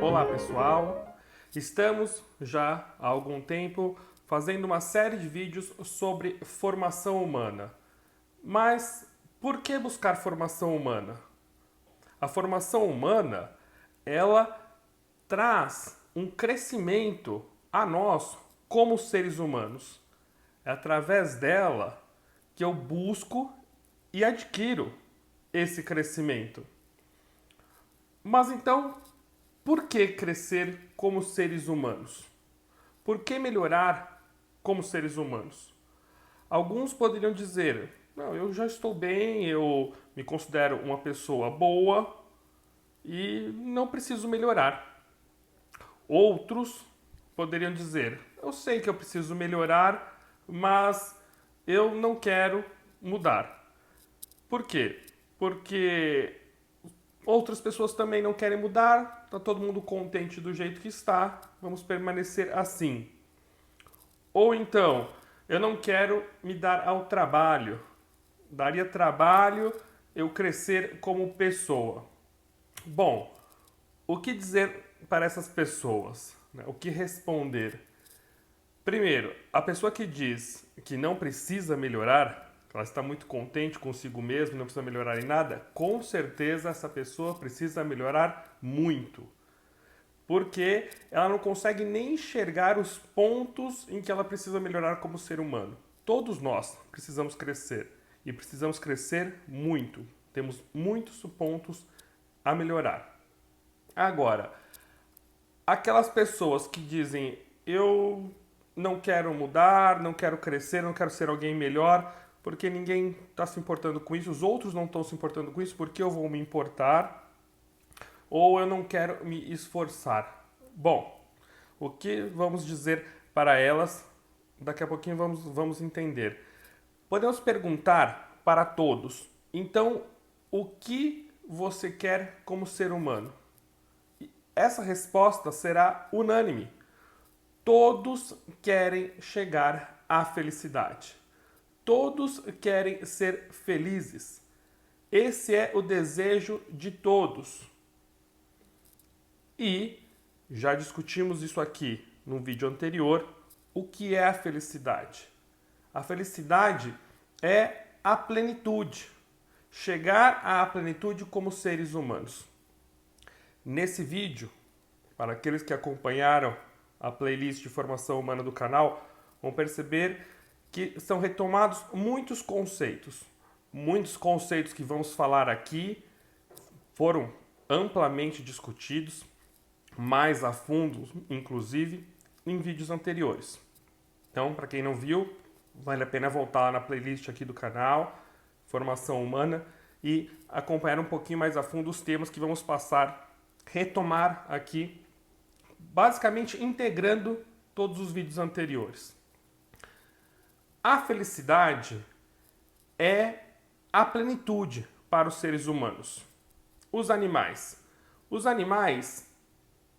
Olá pessoal, estamos já há algum tempo fazendo uma série de vídeos sobre formação humana. Mas por que buscar formação humana? A formação humana, ela traz um crescimento a nós como seres humanos. É através dela que eu busco e adquiro esse crescimento. Mas então, por que crescer como seres humanos? Por que melhorar como seres humanos? Alguns poderiam dizer: não, eu já estou bem, eu me considero uma pessoa boa e não preciso melhorar. Outros poderiam dizer: eu sei que eu preciso melhorar, mas eu não quero mudar. Por quê? Porque outras pessoas também não querem mudar, está todo mundo contente do jeito que está, vamos permanecer assim. Ou então, eu não quero me dar ao trabalho, daria trabalho eu crescer como pessoa. Bom, o que dizer para essas pessoas? O que responder? Primeiro, a pessoa que diz que não precisa melhorar, ela está muito contente consigo mesma, não precisa melhorar em nada, com certeza essa pessoa precisa melhorar muito. Porque ela não consegue nem enxergar os pontos em que ela precisa melhorar como ser humano. Todos nós precisamos crescer e precisamos crescer muito. Temos muitos pontos a melhorar. Agora, aquelas pessoas que dizem eu não quero mudar, não quero crescer, não quero ser alguém melhor, porque ninguém está se importando com isso, os outros não estão se importando com isso, porque eu vou me importar, ou eu não quero me esforçar. Bom, o que vamos dizer para elas? Daqui a pouquinho vamos entender. Podemos perguntar para todos, então, o que você quer como ser humano? Essa resposta será unânime. Todos querem chegar à felicidade. Todos querem ser felizes. Esse é o desejo de todos. E já discutimos isso aqui no vídeo anterior. O que é a felicidade? A felicidade é a plenitude. Chegar à plenitude como seres humanos. Nesse vídeo, para aqueles que acompanharam a playlist de formação humana do canal, vão perceber que são retomados muitos conceitos. Muitos conceitos que vamos falar aqui foram amplamente discutidos, mais a fundo, inclusive, em vídeos anteriores. Então, para quem não viu, vale a pena voltar lá na playlist aqui do canal, Formação Humana, e acompanhar um pouquinho mais a fundo os temas que vamos retomar aqui, basicamente integrando todos os vídeos anteriores. A felicidade é a plenitude para os seres humanos. Os animais. Os animais,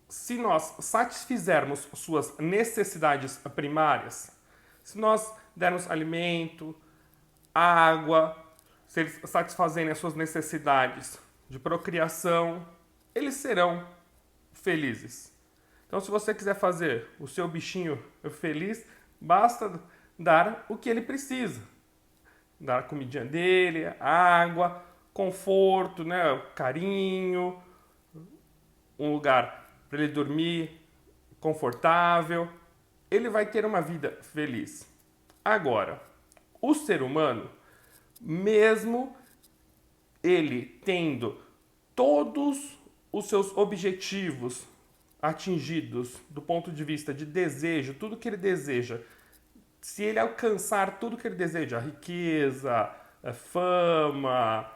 se nós satisfizermos suas necessidades primárias, se nós dermos alimento, água, se eles satisfazerem as suas necessidades de procriação, eles serão felizes. Então, se você quiser fazer o seu bichinho feliz, basta dar o que ele precisa. Dar a comidinha dele, água, conforto, né, carinho, um lugar para ele dormir confortável. Ele vai ter uma vida feliz. Agora, o ser humano, mesmo ele tendo todos os seus objetivos atingidos do ponto de vista de desejo, tudo que ele deseja, se ele alcançar tudo que ele deseja, riqueza, fama,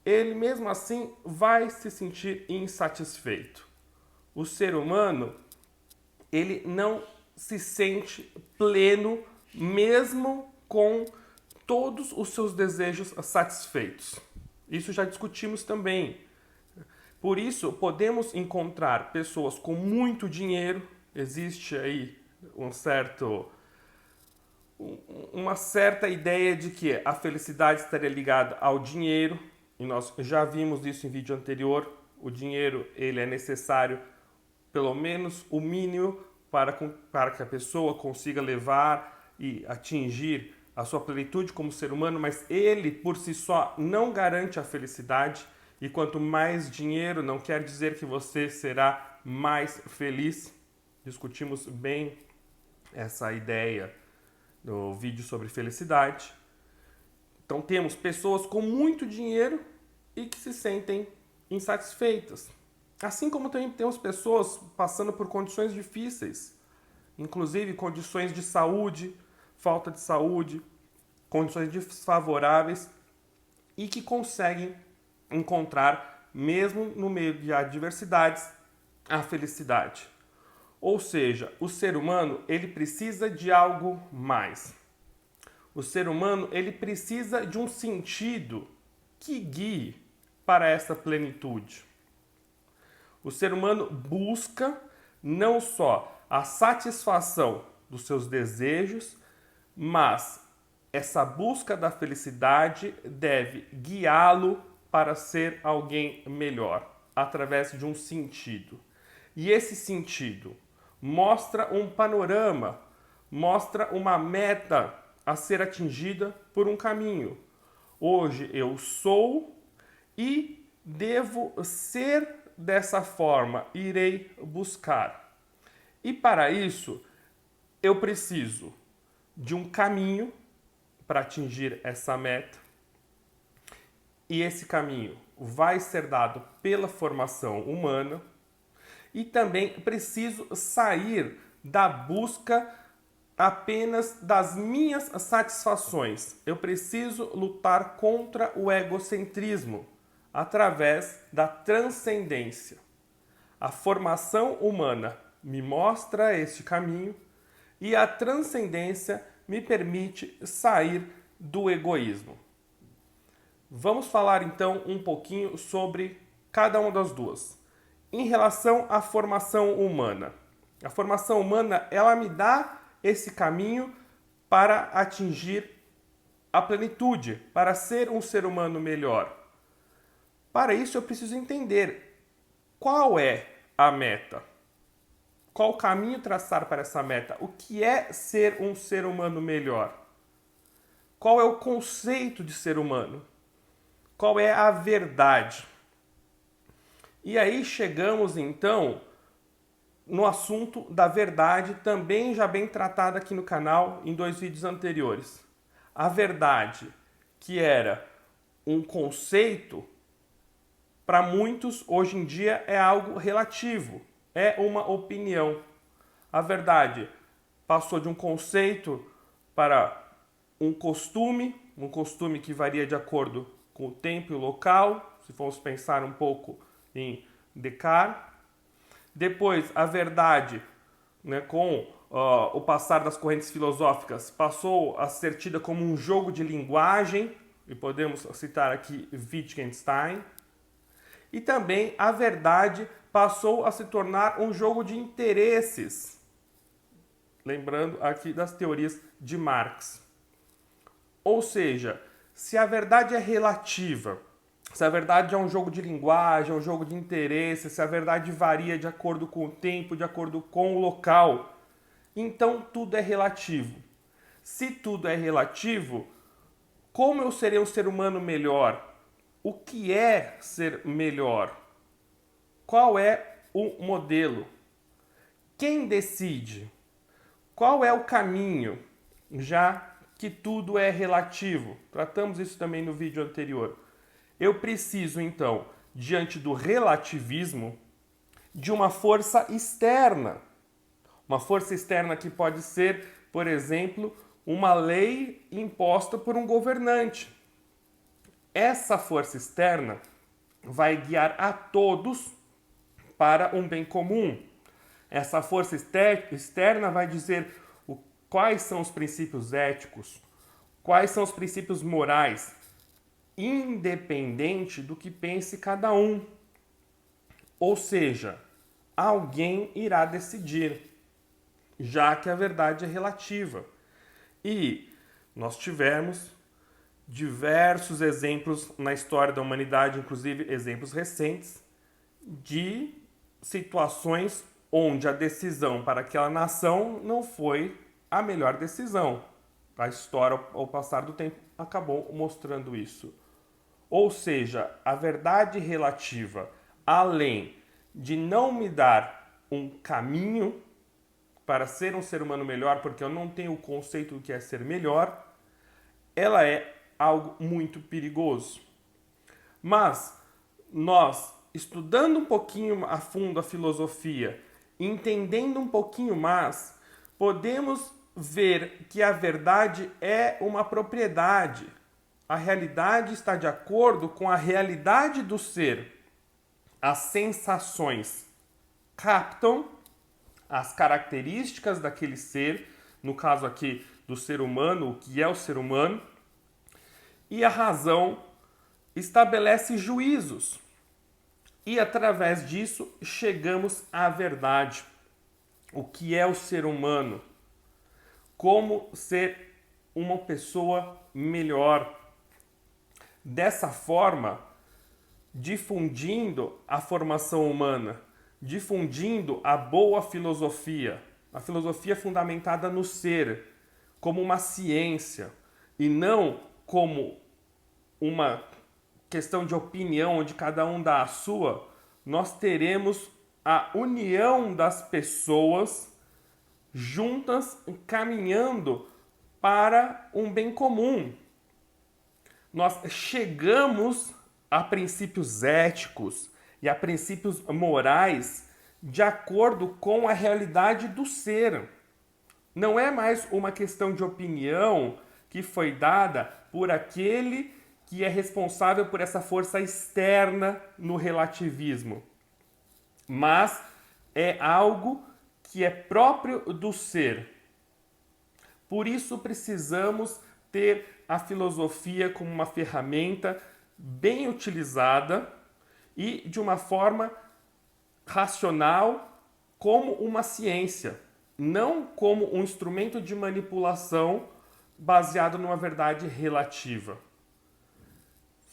ele mesmo assim vai se sentir insatisfeito. O ser humano, ele não se sente pleno mesmo com todos os seus desejos satisfeitos. Isso já discutimos também. Por isso, podemos encontrar pessoas com muito dinheiro, existe aí uma certa ideia de que a felicidade estaria ligada ao dinheiro, e nós já vimos isso em vídeo anterior. O dinheiro ele é necessário, pelo menos o mínimo, para que a pessoa consiga levar e atingir a sua plenitude como ser humano, mas ele por si só não garante a felicidade. E quanto mais dinheiro, não quer dizer que você será mais feliz. Discutimos bem essa ideia no vídeo sobre felicidade. Então temos pessoas com muito dinheiro e que se sentem insatisfeitas. Assim como também temos pessoas passando por condições difíceis, inclusive condições de saúde, falta de saúde, condições desfavoráveis e que conseguem encontrar, mesmo no meio de adversidades, a felicidade. Ou seja, o ser humano ele precisa de algo mais. O ser humano ele precisa de um sentido que guie para essa plenitude. O ser humano busca não só a satisfação dos seus desejos, mas essa busca da felicidade deve guiá-lo para ser alguém melhor, através de um sentido. E esse sentido mostra um panorama, mostra uma meta a ser atingida por um caminho. Hoje eu sou e devo ser dessa forma, irei buscar. E para isso, eu preciso de um caminho para atingir essa meta. E esse caminho vai ser dado pela formação humana. E também preciso sair da busca apenas das minhas satisfações. Eu preciso lutar contra o egocentrismo através da transcendência. A formação humana me mostra este caminho e a transcendência me permite sair do egoísmo. Vamos falar então um pouquinho sobre cada uma das duas. Em relação à formação humana. A formação humana, ela me dá esse caminho para atingir a plenitude, para ser um ser humano melhor. Para isso eu preciso entender qual é a meta. Qual caminho traçar para essa meta? O que é ser um ser humano melhor? Qual é o conceito de ser humano? Qual é a verdade? E aí chegamos então no assunto da verdade, também já bem tratado aqui no canal em 2 vídeos anteriores. A verdade, que era um conceito, para muitos hoje em dia é algo relativo, é uma opinião. A verdade passou de um conceito para um costume que varia de acordo com o tempo e o local, se formos pensar um pouco em Descartes. Depois, a verdade, com o passar das correntes filosóficas, passou a ser tida como um jogo de linguagem, e podemos citar aqui Wittgenstein. E também a verdade passou a se tornar um jogo de interesses, lembrando aqui das teorias de Marx. Ou seja, se a verdade é relativa, se a verdade é um jogo de linguagem, é um jogo de interesse, se a verdade varia de acordo com o tempo, de acordo com o local, então tudo é relativo. Se tudo é relativo, como eu serei um ser humano melhor? O que é ser melhor? Qual é o modelo? Quem decide? Qual é o caminho? Já que tudo é relativo. Tratamos isso também no vídeo anterior. Eu preciso, então, diante do relativismo, de uma força externa. Uma força externa que pode ser, por exemplo, uma lei imposta por um governante. Essa força externa vai guiar a todos para um bem comum. Essa força externa vai dizer quais são os princípios éticos, quais são os princípios morais, independente do que pense cada um. Ou seja, alguém irá decidir, já que a verdade é relativa. E nós tivemos diversos exemplos na história da humanidade, inclusive exemplos recentes, de situações onde a decisão para aquela nação não foi a melhor decisão. A história, ao passar do tempo, acabou mostrando isso. Ou seja, a verdade relativa, além de não me dar um caminho para ser um ser humano melhor, porque eu não tenho o conceito do que é ser melhor, ela é algo muito perigoso. Mas nós, estudando um pouquinho a fundo a filosofia, entendendo um pouquinho mais, podemos ver que a verdade é uma propriedade. A realidade está de acordo com a realidade do ser. As sensações captam as características daquele ser, no caso aqui do ser humano, o que é o ser humano, e a razão estabelece juízos. E através disso chegamos à verdade. O que é o ser humano? Como ser uma pessoa melhor. Dessa forma, difundindo a formação humana, difundindo a boa filosofia, a filosofia fundamentada no ser, como uma ciência e não como uma questão de opinião onde cada um dá a sua, nós teremos a união das pessoas juntas caminhando para um bem comum. Nós chegamos a princípios éticos e a princípios morais de acordo com a realidade do ser. Não é mais uma questão de opinião que foi dada por aquele que é responsável por essa força externa no relativismo, mas é algo que é próprio do ser. Por isso precisamos ter a filosofia como uma ferramenta bem utilizada e de uma forma racional, como uma ciência, não como um instrumento de manipulação baseado numa verdade relativa.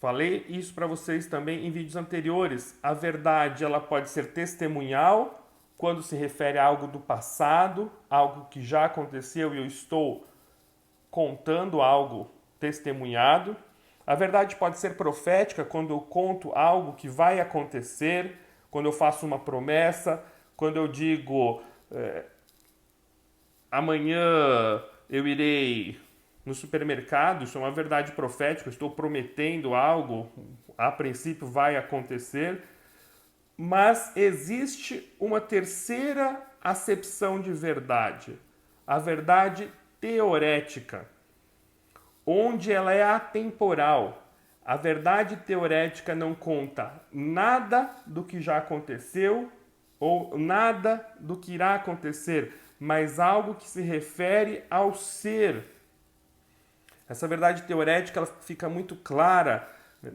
Falei isso para vocês também em vídeos anteriores. A verdade ela pode ser testemunhal quando se refere a algo do passado, algo que já aconteceu e eu estou contando algo testemunhado. A verdade pode ser profética quando eu conto algo que vai acontecer, quando eu faço uma promessa, quando eu digo amanhã eu irei no supermercado, isso é uma verdade profética, eu estou prometendo algo, a princípio vai acontecer, mas existe uma terceira acepção de verdade, a verdade teorética, onde ela é atemporal. A verdade teorética não conta nada do que já aconteceu ou nada do que irá acontecer, mas algo que se refere ao ser. Essa verdade teorética ela fica muito clara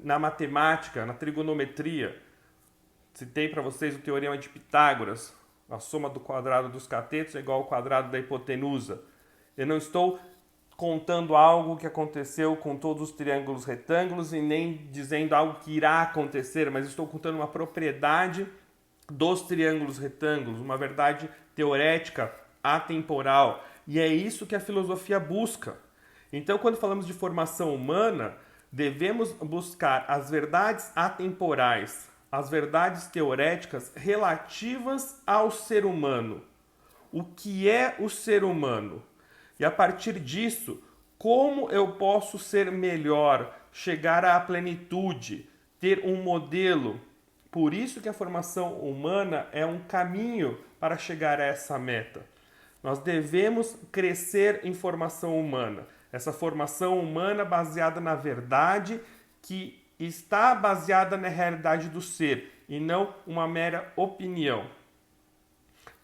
na matemática, na trigonometria. Citei para vocês o teorema de Pitágoras. A soma do quadrado dos catetos é igual ao quadrado da hipotenusa. Eu não estou contando algo que aconteceu com todos os triângulos retângulos e nem dizendo algo que irá acontecer, mas estou contando uma propriedade dos triângulos retângulos, uma verdade teorética atemporal. E é isso que a filosofia busca. Então, quando falamos de formação humana, devemos buscar as verdades atemporais, as verdades teoréticas relativas ao ser humano. O que é o ser humano? E a partir disso, como eu posso ser melhor, chegar à plenitude, ter um modelo? Por isso que a formação humana é um caminho para chegar a essa meta. Nós devemos crescer em formação humana. Essa formação humana baseada na verdade que está baseada na realidade do ser e não uma mera opinião.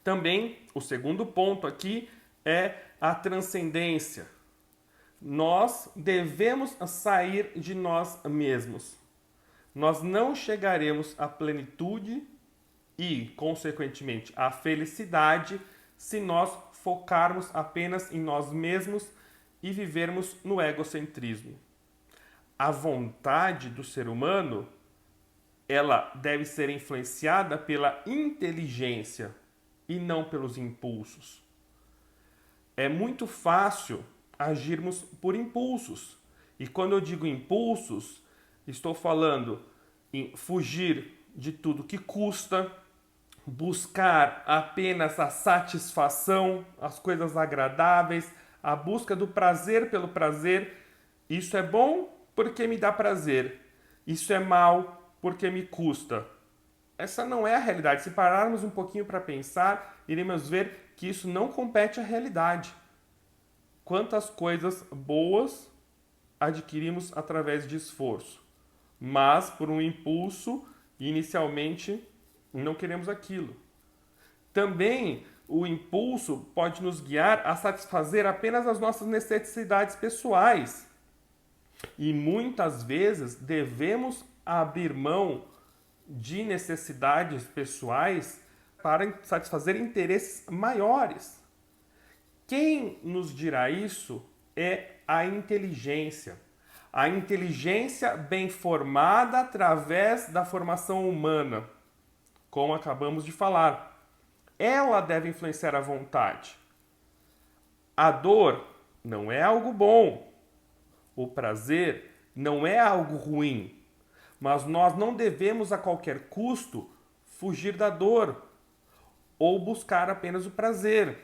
Também, o segundo ponto aqui é a transcendência. Nós devemos sair de nós mesmos. Nós não chegaremos à plenitude e, consequentemente, à felicidade se nós focarmos apenas em nós mesmos e vivermos no egocentrismo. A vontade do ser humano ela deve ser influenciada pela inteligência e não pelos impulsos. É muito fácil agirmos por impulsos. E quando eu digo impulsos, estou falando em fugir de tudo que custa, buscar apenas a satisfação, as coisas agradáveis, a busca do prazer pelo prazer. Isso é bom porque me dá prazer. Isso é mal porque me custa. Essa não é a realidade. Se pararmos um pouquinho para pensar, iremos ver que isso não compete à realidade. Quantas coisas boas adquirimos através de esforço, mas por um impulso, inicialmente, não queremos aquilo. Também o impulso pode nos guiar a satisfazer apenas as nossas necessidades pessoais. E muitas vezes devemos abrir mão de necessidades pessoais para satisfazer interesses maiores. Quem nos dirá isso é a inteligência. A inteligência bem formada através da formação humana, como acabamos de falar. Ela deve influenciar a vontade. A dor não é algo bom. O prazer não é algo ruim. Mas nós não devemos a qualquer custo fugir da dor ou buscar apenas o prazer.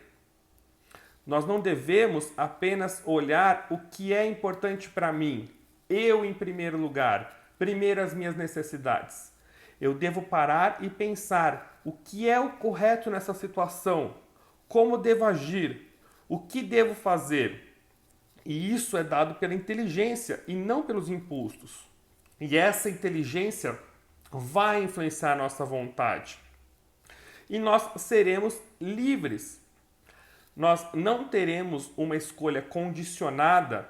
Nós não devemos apenas olhar o que é importante para mim, eu em primeiro lugar, primeiro as minhas necessidades. Eu devo parar e pensar o que é o correto nessa situação, como devo agir, o que devo fazer. E isso é dado pela inteligência e não pelos impulsos. E essa inteligência vai influenciar a nossa vontade. E nós seremos livres. Nós não teremos uma escolha condicionada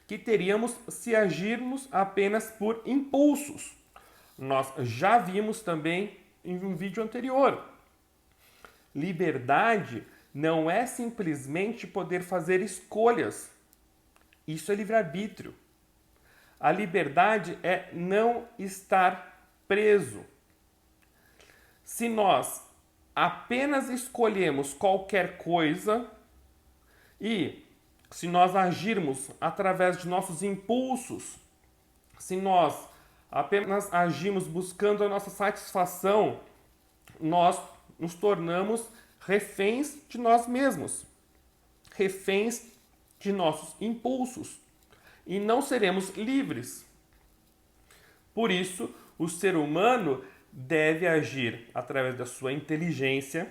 que teríamos se agirmos apenas por impulsos. Nós já vimos também em um vídeo anterior. Liberdade não é simplesmente poder fazer escolhas. Isso é livre-arbítrio. A liberdade é não estar preso. Se nós apenas escolhemos qualquer coisa e se nós agirmos através de nossos impulsos, se nós apenas agimos buscando a nossa satisfação, nós nos tornamos reféns de nós mesmos, reféns de nossos impulsos. E não seremos livres. Por isso, o ser humano deve agir através da sua inteligência,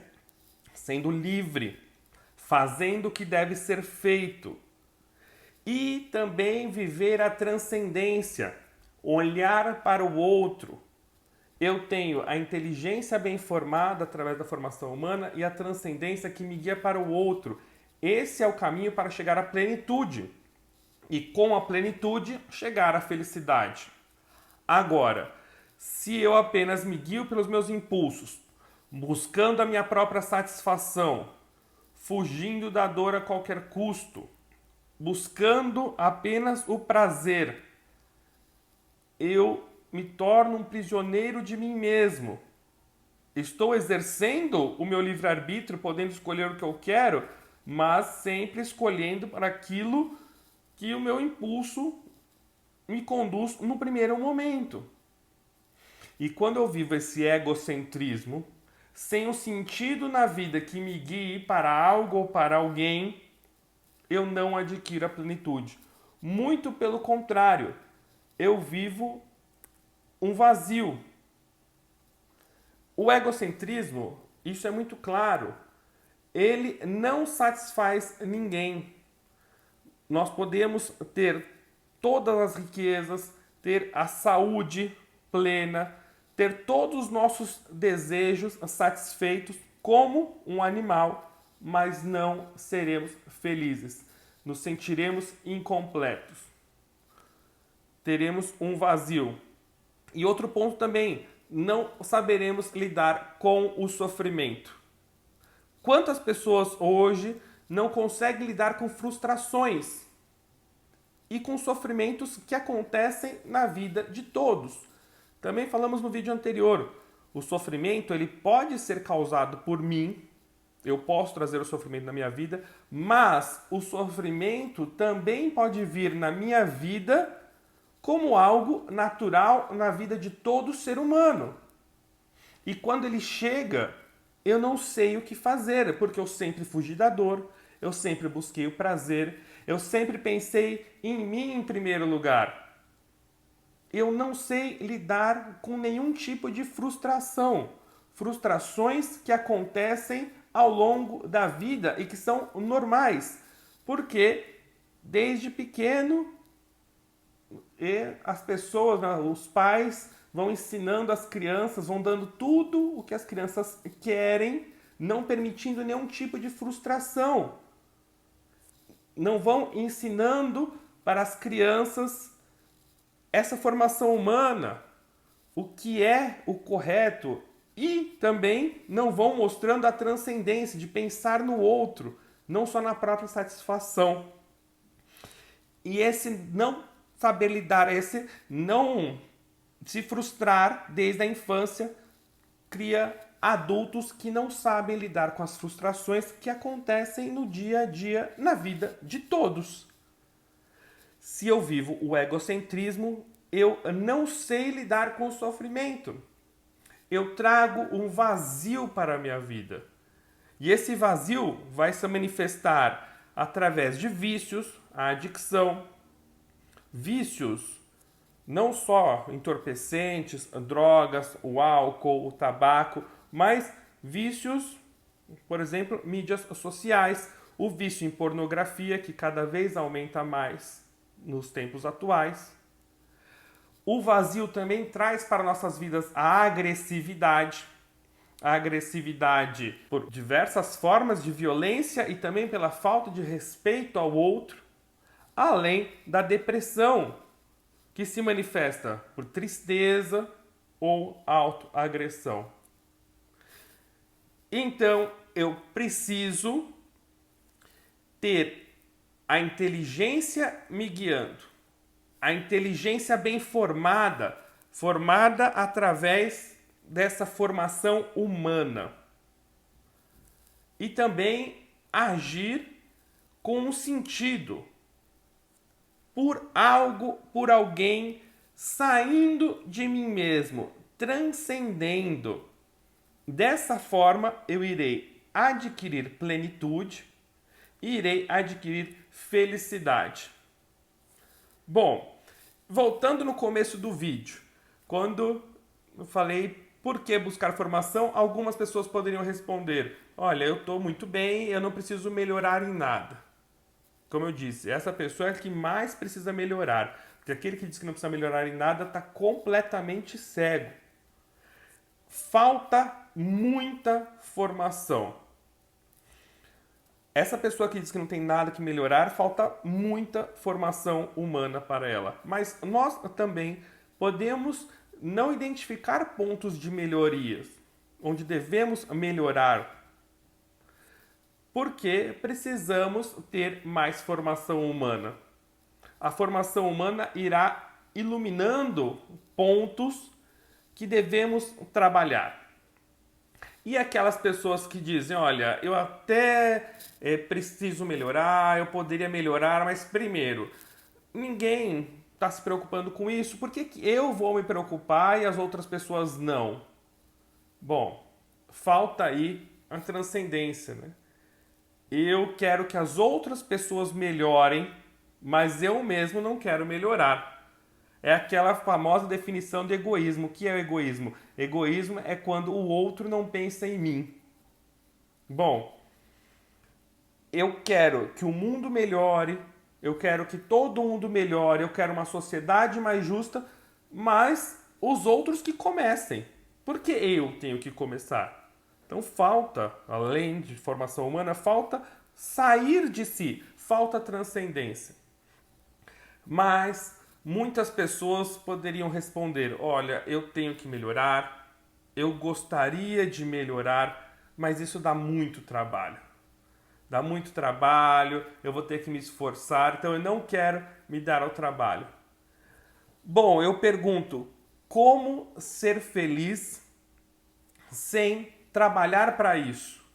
sendo livre, fazendo o que deve ser feito. E também viver a transcendência, olhar para o outro. Eu tenho a inteligência bem formada através da formação humana e a transcendência que me guia para o outro. Esse é o caminho para chegar à plenitude. E com a plenitude, chegar à felicidade. Agora, se eu apenas me guio pelos meus impulsos, buscando a minha própria satisfação, fugindo da dor a qualquer custo, buscando apenas o prazer, eu me torno um prisioneiro de mim mesmo. Estou exercendo o meu livre-arbítrio, podendo escolher o que eu quero, mas sempre escolhendo para aquilo que o meu impulso me conduz no primeiro momento. E quando eu vivo esse egocentrismo, sem um sentido na vida que me guie para algo ou para alguém, eu não adquiro a plenitude. Muito pelo contrário, eu vivo um vazio. O egocentrismo, isso é muito claro, ele não satisfaz ninguém. Nós podemos ter todas as riquezas, ter a saúde plena, ter todos os nossos desejos satisfeitos como um animal, mas não seremos felizes. Nos sentiremos incompletos. Teremos um vazio. E outro ponto também, não saberemos lidar com o sofrimento. Quantas pessoas hoje não conseguem lidar com frustrações e com sofrimentos que acontecem na vida de todos? Também falamos no vídeo anterior, o sofrimento ele pode ser causado por mim, eu posso trazer o sofrimento na minha vida, mas o sofrimento também pode vir na minha vida como algo natural na vida de todo ser humano. E quando ele chega, eu não sei o que fazer, porque eu sempre fugi da dor, eu sempre busquei o prazer, eu sempre pensei em mim em primeiro lugar. Eu não sei lidar com nenhum tipo de frustração. Frustrações que acontecem ao longo da vida e que são normais, porque desde pequeno as pessoas, os pais vão ensinando as crianças, vão dando tudo o que as crianças querem, não permitindo nenhum tipo de frustração. Não vão ensinando para as crianças essa formação humana, o que é o correto, e também não vão mostrando a transcendência de pensar no outro, não só na própria satisfação. E esse não saber lidar, esse não se frustrar desde a infância, cria adultos que não sabem lidar com as frustrações que acontecem no dia a dia, na vida de todos. Se eu vivo o egocentrismo, eu não sei lidar com o sofrimento. Eu trago um vazio para a minha vida. E esse vazio vai se manifestar através de vícios, a adicção. Vícios não só entorpecentes, drogas, o álcool, o tabaco, mas vícios, por exemplo, mídias sociais, o vício em pornografia, que cada vez aumenta mais nos tempos atuais. O vazio também traz para nossas vidas a agressividade por diversas formas de violência e também pela falta de respeito ao outro, além da depressão, que se manifesta por tristeza ou autoagressão. Então, eu preciso ter a inteligência me guiando, a inteligência bem formada, formada através dessa formação humana. E também agir com um sentido, por algo, por alguém, saindo de mim mesmo, transcendendo. Dessa forma, eu irei adquirir plenitude e irei adquirir felicidade. Bom, voltando no começo do vídeo, quando eu falei por que buscar formação, algumas pessoas poderiam responder: olha, eu estou muito bem, eu não preciso melhorar em nada. Como eu disse, essa pessoa é a que mais precisa melhorar, porque aquele que diz que não precisa melhorar em nada está completamente cego. Falta muita formação. Essa pessoa que diz que não tem nada que melhorar, falta muita formação humana para ela. Mas nós também podemos não identificar pontos de melhorias, onde devemos melhorar, porque precisamos ter mais formação humana. A formação humana irá iluminando pontos que devemos trabalhar. E aquelas pessoas que dizem, olha, eu até preciso melhorar, eu poderia melhorar, mas primeiro, ninguém está se preocupando com isso, por que que eu vou me preocupar e as outras pessoas não? Bom, falta aí a transcendência, né? Eu quero que as outras pessoas melhorem, mas eu mesmo não quero melhorar. É aquela famosa definição de egoísmo. O que é o egoísmo? Egoísmo é quando o outro não pensa em mim. Bom, eu quero que o mundo melhore, eu quero que todo mundo melhore, eu quero uma sociedade mais justa, mas os outros que comecem. Por que eu tenho que começar? Então falta, além de formação humana, falta sair de si, falta transcendência. Mas muitas pessoas poderiam responder, olha, eu tenho que melhorar, eu gostaria de melhorar, mas isso dá muito trabalho. Dá muito trabalho, eu vou ter que me esforçar, então eu não quero me dar ao trabalho. Bom, eu pergunto, como ser feliz sem trabalhar para isso.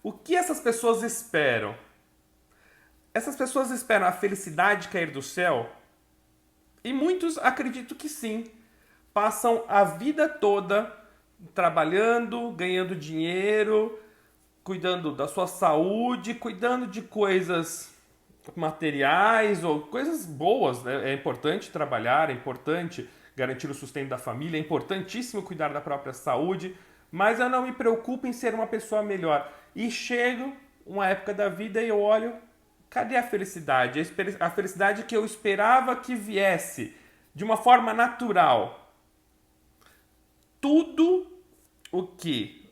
O que essas pessoas esperam? Essas pessoas esperam a felicidade cair do céu? E muitos acreditam que sim. Passam a vida toda trabalhando, ganhando dinheiro, cuidando da sua saúde, cuidando de coisas materiais ou coisas boas, né? É importante trabalhar, é importante garantir o sustento da família, é importantíssimo cuidar da própria saúde, mas eu não me preocupo em ser uma pessoa melhor. E chego uma época da vida e eu olho, cadê a felicidade? A felicidade que eu esperava que viesse de uma forma natural. Tudo o que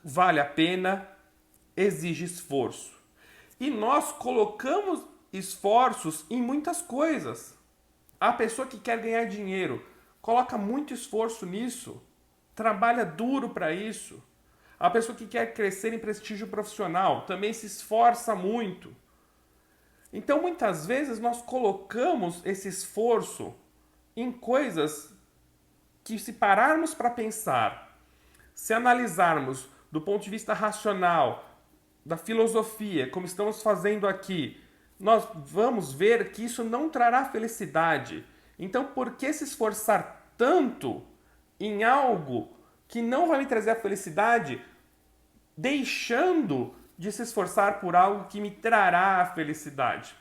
vale a pena exige esforço. E nós colocamos esforços em muitas coisas. A pessoa que quer ganhar dinheiro coloca muito esforço nisso, trabalha duro para isso. A pessoa que quer crescer em prestígio profissional também se esforça muito. Então, muitas vezes, nós colocamos esse esforço em coisas que, se pararmos para pensar, se analisarmos do ponto de vista racional, da filosofia, como estamos fazendo aqui, nós vamos ver que isso não trará felicidade. Então, por que se esforçar tanto em algo que não vai me trazer a felicidade, deixando de se esforçar por algo que me trará a felicidade?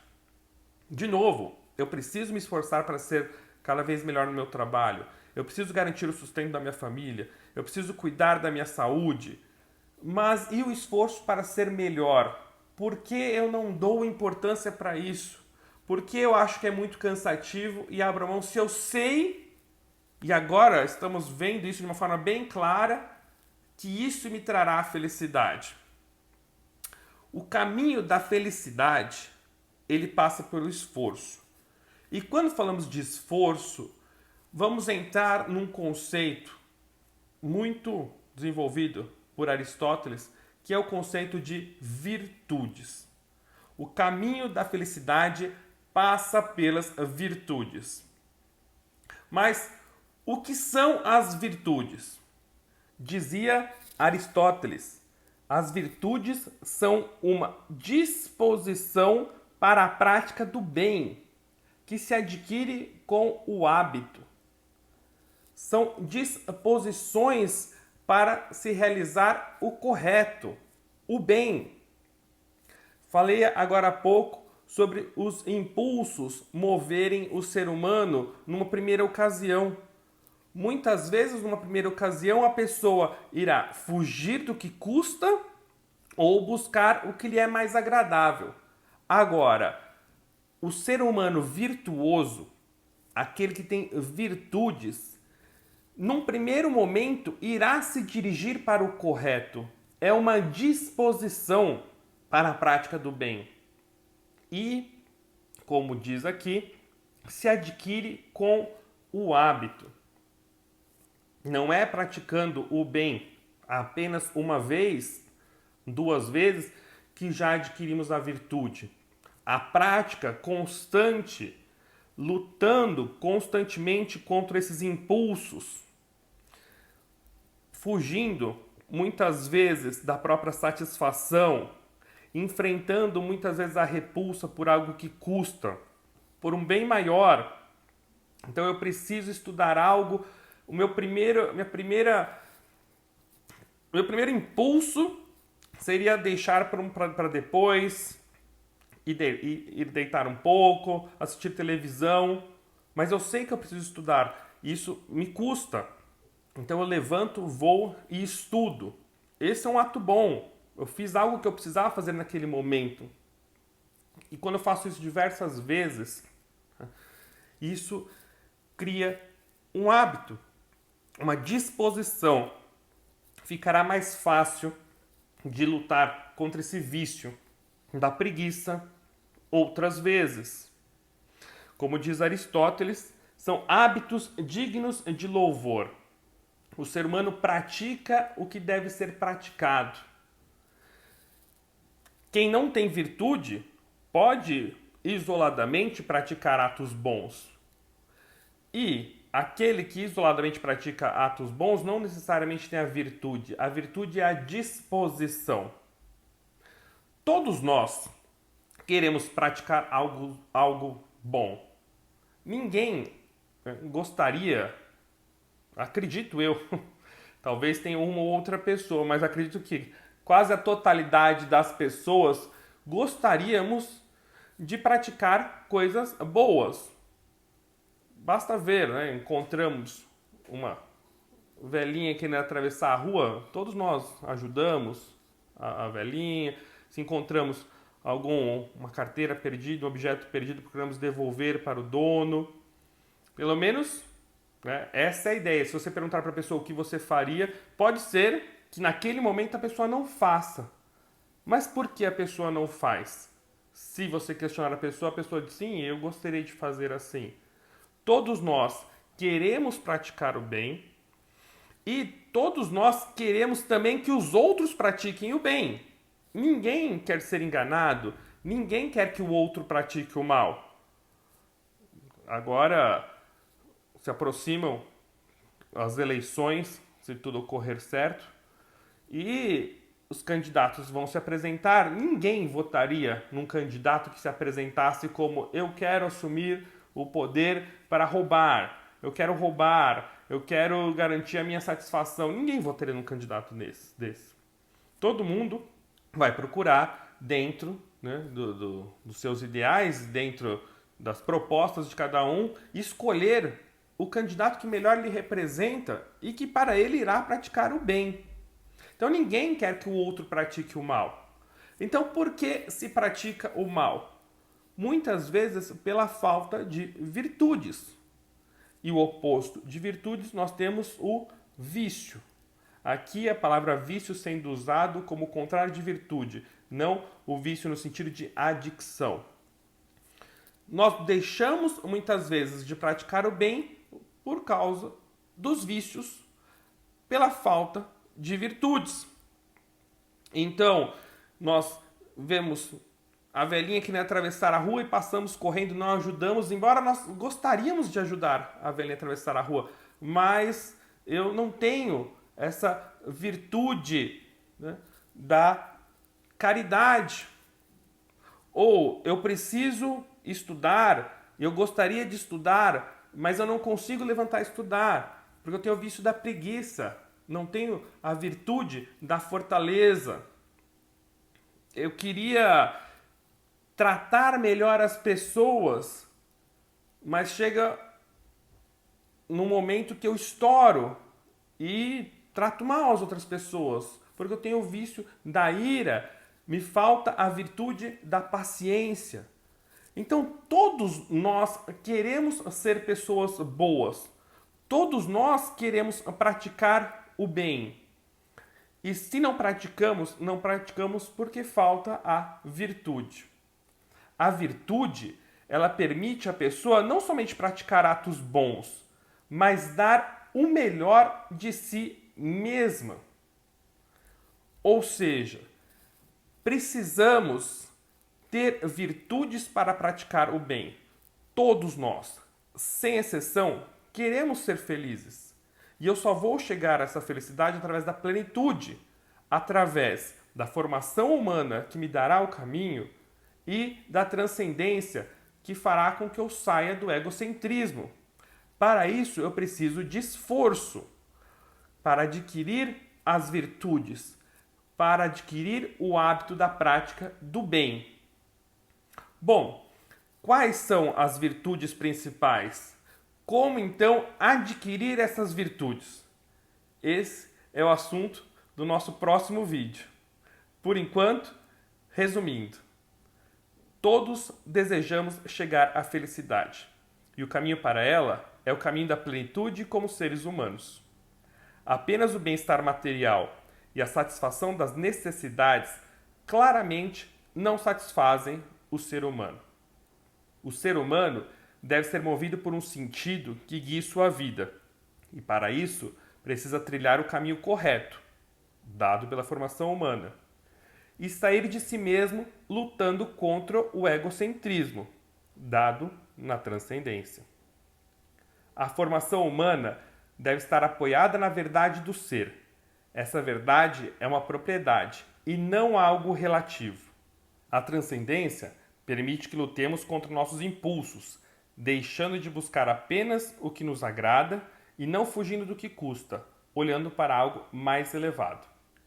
De novo, eu preciso me esforçar para ser cada vez melhor no meu trabalho. Eu preciso garantir o sustento da minha família. Eu preciso cuidar da minha saúde. Mas e o esforço para ser melhor? Por que eu não dou importância para isso? Porque eu acho que é muito cansativo e abro mão se eu sei, e agora estamos vendo isso de uma forma bem clara, que isso me trará felicidade. O caminho da felicidade, ele passa pelo esforço. E quando falamos de esforço, vamos entrar num conceito muito desenvolvido por Aristóteles, que é o conceito de virtudes. O caminho da felicidade passa pelas virtudes. Mas o que são as virtudes? Dizia Aristóteles, as virtudes são uma disposição para a prática do bem, que se adquire com o hábito. São disposições para se realizar o correto, o bem. Falei agora há pouco sobre os impulsos moverem o ser humano numa primeira ocasião. Muitas vezes, numa primeira ocasião, a pessoa irá fugir do que custa ou buscar o que lhe é mais agradável. Agora, o ser humano virtuoso, aquele que tem virtudes, num primeiro momento irá se dirigir para o correto. É uma disposição para a prática do bem. E, como diz aqui, se adquire com o hábito. Não é praticando o bem apenas uma vez, duas vezes, que já adquirimos a virtude. A prática constante, lutando constantemente contra esses impulsos, fugindo muitas vezes da própria satisfação, enfrentando muitas vezes a repulsa por algo que custa, por um bem maior. Então eu preciso estudar algo. O meu primeiro impulso seria deixar para depois, ir deitar um pouco, assistir televisão, mas eu sei que eu preciso estudar. Isso me custa. Então eu levanto, vou e estudo. Esse é um ato bom. Eu fiz algo que eu precisava fazer naquele momento. E quando eu faço isso diversas vezes, isso cria um hábito, uma disposição. Ficará mais fácil de lutar contra esse vício da preguiça outras vezes. Como diz Aristóteles, são hábitos dignos de louvor. O ser humano pratica o que deve ser praticado. Quem não tem virtude pode isoladamente praticar atos bons. E aquele que isoladamente pratica atos bons não necessariamente tem a virtude. A virtude é a disposição. Todos nós queremos praticar algo bom. Ninguém gostaria, acredito eu, talvez tenha uma ou outra pessoa, mas acredito que quase a totalidade das pessoas gostaríamos de praticar coisas boas. Basta ver, né? Encontramos uma velhinha querendo atravessar a rua, todos nós ajudamos a velhinha. Se encontramos uma carteira perdida, um objeto perdido, procuramos devolver para o dono. Pelo menos, né, essa é a ideia. Se você perguntar para a pessoa o que você faria, pode ser que naquele momento a pessoa não faça. Mas por que a pessoa não faz? Se você questionar a pessoa diz sim, eu gostaria de fazer assim. Todos nós queremos praticar o bem e todos nós queremos também que os outros pratiquem o bem. Ninguém quer ser enganado, ninguém quer que o outro pratique o mal. Agora se aproximam as eleições, se tudo ocorrer certo, e os candidatos vão se apresentar. Ninguém votaria num candidato que se apresentasse como eu quero assumir o poder para roubar, eu quero garantir a minha satisfação. Ninguém votaria num candidato desse. Todo mundo vai procurar dentro, né, dos seus ideais, dentro das propostas de cada um, escolher o candidato que melhor lhe representa e que para ele irá praticar o bem. Então ninguém quer que o outro pratique o mal. Então por que se pratica o mal? Muitas vezes pela falta de virtudes. E o oposto de virtudes nós temos o vício. Aqui a palavra vício sendo usado como contrário de virtude, não o vício no sentido de adicção. Nós deixamos muitas vezes de praticar o bem por causa dos vícios, pela falta de virtudes. Então, nós vemos a velhinha que nem atravessar a rua e passamos correndo, não ajudamos, embora nós gostaríamos de ajudar a velhinha a atravessar a rua, mas eu não tenho essa virtude, né, da caridade. Ou eu preciso estudar, eu gostaria de estudar, mas eu não consigo levantar e estudar, porque eu tenho o vício da preguiça, não tenho a virtude da fortaleza. Eu queria tratar melhor as pessoas, mas chega num momento que eu estouro e trato mal as outras pessoas, porque eu tenho o vício da ira, me falta a virtude da paciência. Então todos nós queremos ser pessoas boas, todos nós queremos praticar o bem. E se não praticamos porque falta a virtude. A virtude, ela permite à pessoa não somente praticar atos bons, mas dar o melhor de si mesma. Ou seja, precisamos ter virtudes para praticar o bem. Todos nós, sem exceção, queremos ser felizes. E eu só vou chegar a essa felicidade através da plenitude, através da formação humana que me dará o caminho e da transcendência que fará com que eu saia do egocentrismo. Para isso, eu preciso de esforço para adquirir as virtudes, para adquirir o hábito da prática do bem. Bom, quais são as virtudes principais? Como então adquirir essas virtudes? Esse é o assunto do nosso próximo vídeo. Por enquanto, resumindo, todos desejamos chegar à felicidade e o caminho para ela é o caminho da plenitude como seres humanos. Apenas o bem-estar material e a satisfação das necessidades claramente não satisfazem o ser humano. O ser humano deve ser movido por um sentido que guie sua vida e, para isso, precisa trilhar o caminho correto, dado pela formação humana, e sair de si mesmo lutando contra o egocentrismo, dado na transcendência. A formação humana deve estar apoiada na verdade do ser. Essa verdade é uma propriedade e não algo relativo. A transcendência permite que lutemos contra nossos impulsos, deixando de buscar apenas o que nos agrada e não fugindo do que custa, olhando para algo mais elevado.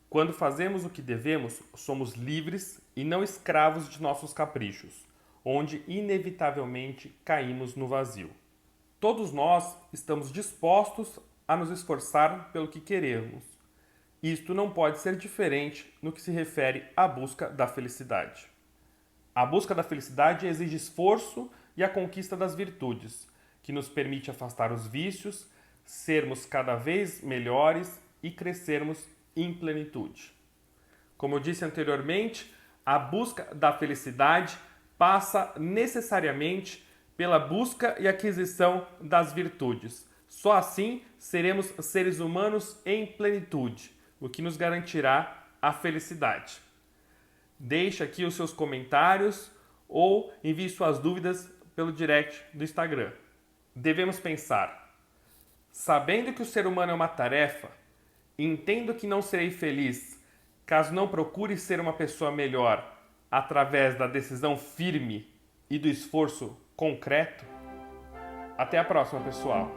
Quando fazemos o que devemos, somos livres e não escravos de nossos caprichos, onde inevitavelmente caímos no vazio. Todos nós estamos dispostos a nos esforçar pelo que queremos. Isto não pode ser diferente no que se refere à busca da felicidade. A busca da felicidade exige esforço e a conquista das virtudes, que nos permite afastar os vícios, sermos cada vez melhores e crescermos em plenitude. Como eu disse anteriormente, a busca da felicidade passa necessariamente pela busca e aquisição das virtudes. Só assim seremos seres humanos em plenitude, o que nos garantirá a felicidade. Deixe aqui os seus comentários ou envie suas dúvidas pelo direct do Instagram. Devemos pensar: sabendo que o ser humano é uma tarefa, entendo que não serei feliz caso não procure ser uma pessoa melhor através da decisão firme e do esforço concreto? Até a próxima, pessoal!